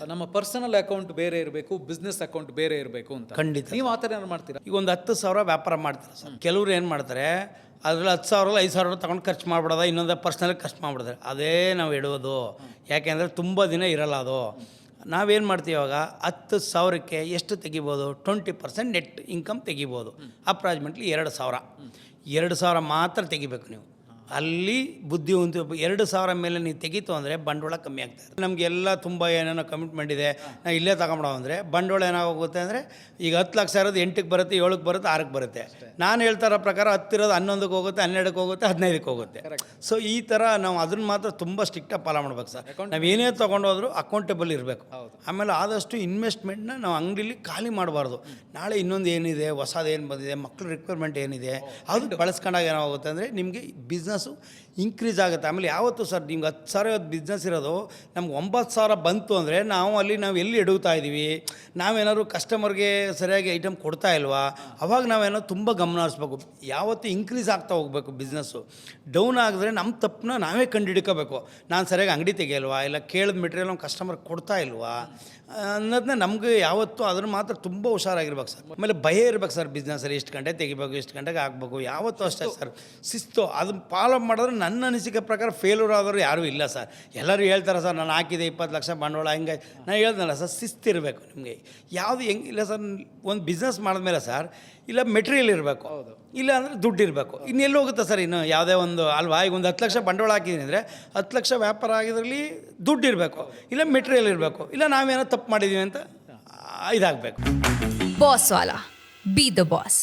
ನಮ್ಮ personal account ಬೇರೆ ಇರಬೇಕು, ಬಿಸ್ನೆಸ್ ಅಕೌಂಟ್ ಬೇರೆ ಇರಬೇಕು ಅಂತ. ಖಂಡಿತ. ನೀವು ಆ ಥರ ಏನಾದ್ರು ಮಾಡ್ತೀರಾ? ಈಗ ಒಂದು 10,000 ವ್ಯಾಪಾರ ಮಾಡ್ತಾರೆ ಸರ್. ಕೆಲವ್ರು ಏನು ಮಾಡ್ತಾರೆ, ಅದರಲ್ಲಿ 10,000 5,000 ತಗೊಂಡು ಖರ್ಚು ಮಾಡ್ಬಿಡೋದ, ಇನ್ನೊಂದು ಪರ್ಸ್ನಲ್ ಖರ್ಚು ಮಾಡ್ಬಿಡ್ತಾರೆ. ಅದೇ ನಾವು ಇಡುವುದು. ಯಾಕೆಂದರೆ ತುಂಬ ದಿನ ಇರಲ್ಲ ಅದು. ನಾವೇನು ಮಾಡ್ತೀವಿ ಇವಾಗ 10,000ಕ್ಕೆ ಎಷ್ಟು ತೆಗಿಬೋದು? 20% ನೆಟ್ ಇನ್ಕಮ್ ತೆಗಿಬೋದು. ಅಪ್ರಾಕ್ಸಿಮೇಟ್ಲಿ 2,000 ಮಾತ್ರ ತೆಗಿಬೇಕು ನೀವು. ಅಲ್ಲಿ ಬುದ್ಧಿವಂತ 2,000 ಮೇಲೆ ನೀವು ತೆಗೀತು ಅಂದರೆ ಬಂಡವಾಳ ಕಮ್ಮಿ ಆಗ್ತಾಯಿದೆ. ನಮಗೆಲ್ಲ ತುಂಬ ಏನೇನೋ ಕಮಿಟ್ಮೆಂಟ್ ಇದೆ, ನಾವು ಇಲ್ಲೇ ತಗೊಂಬಿಡೋ ಅಂದರೆ ಬಂಡವಾಳ ಏನಾಗೋಗುತ್ತೆ ಅಂದರೆ, ಈಗ 10 ಲಕ್ಷ ಇರೋದು 8ಕ್ಕೆ ಬರುತ್ತೆ, 7ಕ್ಕೆ ಬರುತ್ತೆ, 6ಕ್ಕೆ ಬರುತ್ತೆ. ನಾನು ಹೇಳ್ತಾ ಇರೋ ಪ್ರಕಾರ 10 ಇರೋದು 11ಕ್ಕೆ ಹೋಗುತ್ತೆ, 12ಕ್ಕೆ ಹೋಗುತ್ತೆ, 15ಕ್ಕೆ ಹೋಗುತ್ತೆ. ಸೊ ಈ ಥರ ನಾವು ಅದನ್ನು ಮಾತ್ರ ತುಂಬ ಸ್ಟ್ರಿಕ್ಟಾಗಿ ಫಾಲೋ ಮಾಡ್ಬೇಕು ಸರ್. ನಾವು ಏನೇ ತೊಗೊಂಡೋದ್ರೂ ಅಕೌಂಟೇಬಲ್ ಇರಬೇಕು. ಆಮೇಲೆ ಆದಷ್ಟು ಇನ್ವೆಸ್ಟ್ಮೆಂಟ್ನ ನಾವು ಅಂಗಡಿಲಿ ಖಾಲಿ ಮಾಡಬಾರ್ದು. ನಾಳೆ ಇನ್ನೊಂದು ಏನಿದೆ, ಹೊಸದು ಏನು ಬಂದಿದೆ, ಮಕ್ಕಳ ರಿಕ್ವೈರ್ಮೆಂಟ್ ಏನಿದೆ, ಅದು ಬಳಸ್ಕೊಂಡಾಗ ಏನಾಗುತ್ತೆ ಅಂದರೆ ನಿಮಗೆ ಬಿಸ್ನೆಸ್ಸು ಇನ್ಕ್ರೀಸ್ ಆಗುತ್ತೆ. ಆಮೇಲೆ ಯಾವತ್ತು ಸರ್ ನಿಮ್ಗೆ 10,000 ಬಿಸ್ನೆಸ್ ಇರೋದು, ನಮ್ಗೆ 9,000 ಬಂತು ಅಂದರೆ ನಾವು ಎಲ್ಲಿ ಎಡುತ್ತಾ ಇದ್ದೀವಿ, ನಾವೇನಾದ್ರು ಕಸ್ಟಮರ್ಗೆ ಸರಿಯಾಗಿ ಐಟಮ್ ಕೊಡ್ತಾ ಇಲ್ವಾ, ಅವಾಗ ನಾವೇನೋ ತುಂಬ ಗಮನ ಹರಿಸ್ಬೇಕು. ಯಾವತ್ತು ಇನ್ಕ್ರೀಸ್ ಆಗ್ತಾ ಹೋಗಬೇಕು ಬಿಸ್ನೆಸ್ಸು. ಡೌನ್ ಆಗಿದ್ರೆ ನಮ್ಮ ತಪ್ಪನ್ನ ನಾವೇ ಕಂಡುಹಿಡ್ಕೋಬೇಕು. ನಾನು ಸರಿಯಾಗಿ ಅಂಗಡಿ ತೆಗೆಯಲ್ವಾ, ಇಲ್ಲ ಕೇಳಿದ ಮೆಟೀರಿಯಲ್ ನಮ್ಮ ಕಸ್ಟಮರ್ ಕೊಡ್ತಾ ಇಲ್ವಾ ಅನ್ನೋದನ್ನ ನಮಗೆ ಯಾವತ್ತು ಅದ್ರ ಮಾತ್ರ ತುಂಬ ಹುಷಾರಾಗಿರ್ಬೇಕು ಸರ್. ಆಮೇಲೆ ಭಯ ಇರ್ಬೇಕು ಸರ್ ಬಿಸ್ನೆಸ್ಸಲ್ಲಿ. ಎಷ್ಟು ಗಂಟೆ ತೆಗಿಬೇಕು, ಎಷ್ಟು ಗಂಟೆಗೆ ಹಾಕ್ಬೇಕು, ಯಾವತ್ತೂ ಅಷ್ಟೇ ಸರ್. ಶಿಸ್ತು ಅದನ್ನು ಫಾಲೋ ಮಾಡಿದ್ರೆ ನನ್ನ ಅನಿಸಿಕೆ ಪ್ರಕಾರ ಫೇಲ್ಯೂರ್ ಆದವರು ಯಾರೂ ಇಲ್ಲ ಸರ್. ಎಲ್ಲರೂ ಹೇಳ್ತಾರೆ ಸರ್ ನಾನು ಹಾಕಿದೆ 20 ಲಕ್ಷ ಬಂಡವಾಳ ಹಿಂಗೆ. ನಾನು ಹೇಳ್ದಲ್ಲ ಸರ್, ಶಿಸ್ತಿರಬೇಕು ನಿಮಗೆ. ಯಾವುದು ಹೆಂಗಿಲ್ಲ ಸರ್, ಒಂದು ಬಿಸ್ನೆಸ್ ಮಾಡಿದ್ಮೇಲೆ ಸರ್, ಇಲ್ಲ ಮೆಟೀರಿಯಲ್ ಇರಬೇಕು, ಇಲ್ಲ ಅಂದರೆ ದುಡ್ಡು ಇರಬೇಕು. ಇನ್ನೆಲ್ಲಿ ಹೋಗುತ್ತೆ ಸರ್ ಇನ್ನು ಯಾವುದೇ ಒಂದು ಅಲ್ವಾ. ಈಗ ಒಂದು 10 ಲಕ್ಷ ಬಂಡವಾಳ ಹಾಕಿದ್ದೀನಿ ಅಂದರೆ 10 ಲಕ್ಷ ವ್ಯಾಪಾರ ಆಗಿದ್ರಲ್ಲಿ ದುಡ್ಡು ಇರಬೇಕು, ಇಲ್ಲ ಮೆಟೀರಿಯಲ್ ಇರಬೇಕು, ಇಲ್ಲ ನಾವೇನೋ ತಪ್ಪು ಮಾಡಿದ್ದೀವಿ ಅಂತ ಇದಾಗಬೇಕು. ಬಾಸ್ ವಾಲಾ, ಬಿ ದ ಬಾಸ್.